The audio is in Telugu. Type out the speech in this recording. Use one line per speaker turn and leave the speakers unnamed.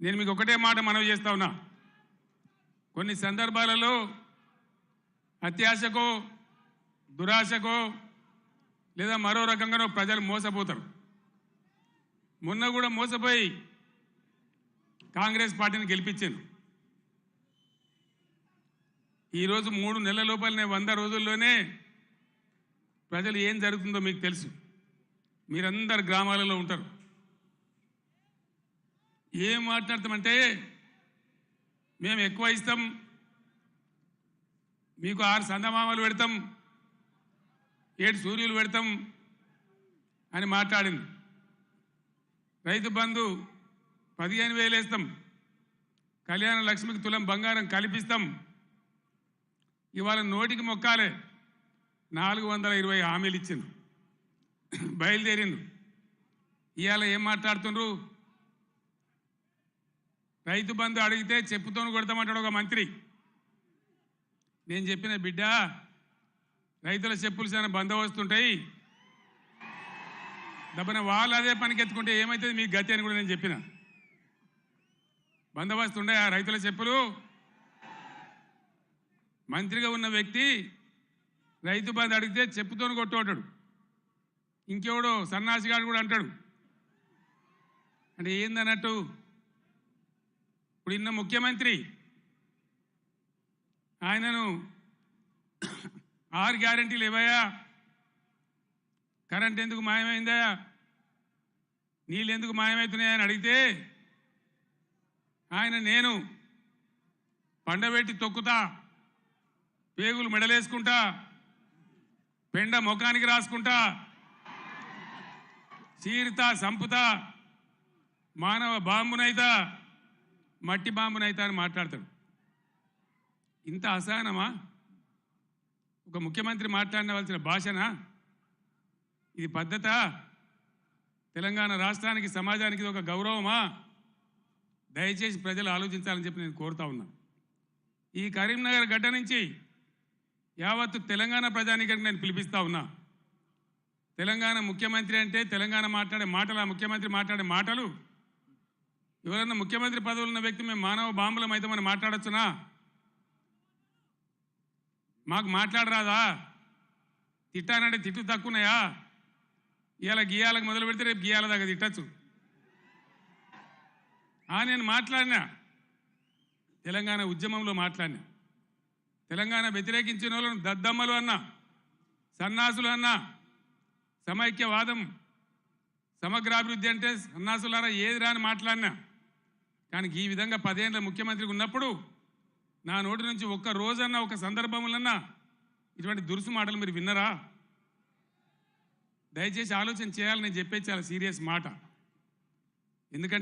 నేను మీకు ఒకటే మాట మనవి చేస్తా ఉన్నా. కొన్ని సందర్భాలలో అత్యాశకో దురాశకో లేదా మరో రకంగానో ప్రజలు మోసపోతారు. మొన్న కూడా మోసపోయి కాంగ్రెస్ పార్టీని గెలిపించాను. ఈరోజు 3 నెలల లోపలనే 100 రోజుల్లోనే ప్రజలు ఏం జరుగుతుందో మీకు తెలుసు. మీరందరు గ్రామాలలో ఉంటారు. ఏం మాట్లాడతామంటే మేము ఎక్కువ ఇస్తాం, మీకు 6 సందమామలు పెడతాం, 7 సూర్యులు పెడతాం అని మాట్లాడింది. రైతు బంధు 15,000 వేస్తాం, కళ్యాణ లక్ష్మికి తులం బంగారం కల్పిస్తాం. ఇవాళ నోటికి మొక్కాలే 420 హామీలు ఇచ్చింది, బయలుదేరింది. ఇవాళ ఏం మాట్లాడుతుండ్రు? రైతు బంధు అడిగితే చెప్పుతోను కొడతామంటాడు ఒక మంత్రి. నేను చెప్పిన బిడ్డ, రైతుల చెప్పులు చాలా బందోబస్తుంటాయి, దబ్బన వాళ్ళు అదే పనికెత్తుకుంటే ఏమవుతుంది మీ గతి అని కూడా నేను చెప్పిన. బందోబస్తు ఉండే ఆ రైతుల చెప్పులు. మంత్రిగా ఉన్న వ్యక్తి రైతు బంధు అడిగితే చెప్పుతోను కొట్టుకుంటాడు. ఇంకెవడో సన్నాసిగాడు కూడా అంటాడు. అంటే ఏందన్నట్టు? ఇప్పుడు ఇన్న ముఖ్యమంత్రి ఆయనను 6 గ్యారెంటీలు ఇవ్వయా, కరెంట్ ఎందుకు మాయమైందా, నీళ్ళు ఎందుకు మాయమవుతున్నాయని అడిగితే ఆయన నేను పండబెట్టి తొక్కుతా, పేగులు మెడలేసుకుంటా, పెండ ముఖానికి రాసుకుంటా, చీరుతా సంపుతా, మానవ బాంబునైతా, మట్టి బాంబునైతా అని మాట్లాడతాడు. ఇంత అసహనమా? ఒక ముఖ్యమంత్రి మాట్లాడవలసిన భాషనా ఇది? పద్ధత? తెలంగాణ రాష్ట్రానికి సమాజానికి ఇది ఒక గౌరవమా? దయచేసి ప్రజలు ఆలోచించాలని చెప్పి నేను కోరుతా ఉన్నా. ఈ కరీంనగర్ గడ్డ నుంచి యావత్తు తెలంగాణ ప్రజానీకానికి నేను పిలిపిస్తా ఉన్నా. తెలంగాణ ముఖ్యమంత్రి అంటే తెలంగాణ మాట్లాడే మాటలు, ఆ ముఖ్యమంత్రి మాట్లాడే మాటలు, ఎవరన్నా ముఖ్యమంత్రి పదవులు ఉన్న వ్యక్తి మేము మానవ బాంబులం అయితే మనం మాట్లాడొచ్చునా? మాకు మాట్లాడరాదా? తిట్టానంటే తిట్టు తక్కువన్నాయా? ఇవాళ గీయాలకు మొదలు పెడితే రేపు గీయాల దాకా తిట్టచ్చు. నేను మాట్లాడినా, తెలంగాణ ఉద్యమంలో మాట్లాడినా, తెలంగాణ వ్యతిరేకించిన వాళ్ళను దద్దమ్మలు అన్నా, సన్నాసులు అన్నా, సమైక్యవాదం సమగ్రాభివృద్ధి అంటే సన్నాసులారా ఏది రాని మాట్లాడినా. కానీ ఈ విధంగా 10 ఏళ్ళ ముఖ్యమంత్రికి ఉన్నప్పుడు నా నోటి నుంచి ఒక్క రోజన్నా ఒక సందర్భంలోన్నా ఇటువంటి దురుసు మాటలు మీరు విన్నరా? దయచేసి ఆలోచన చేయాలని నేను చెప్పేది చాలా సీరియస్ మాట. ఎందుకంటే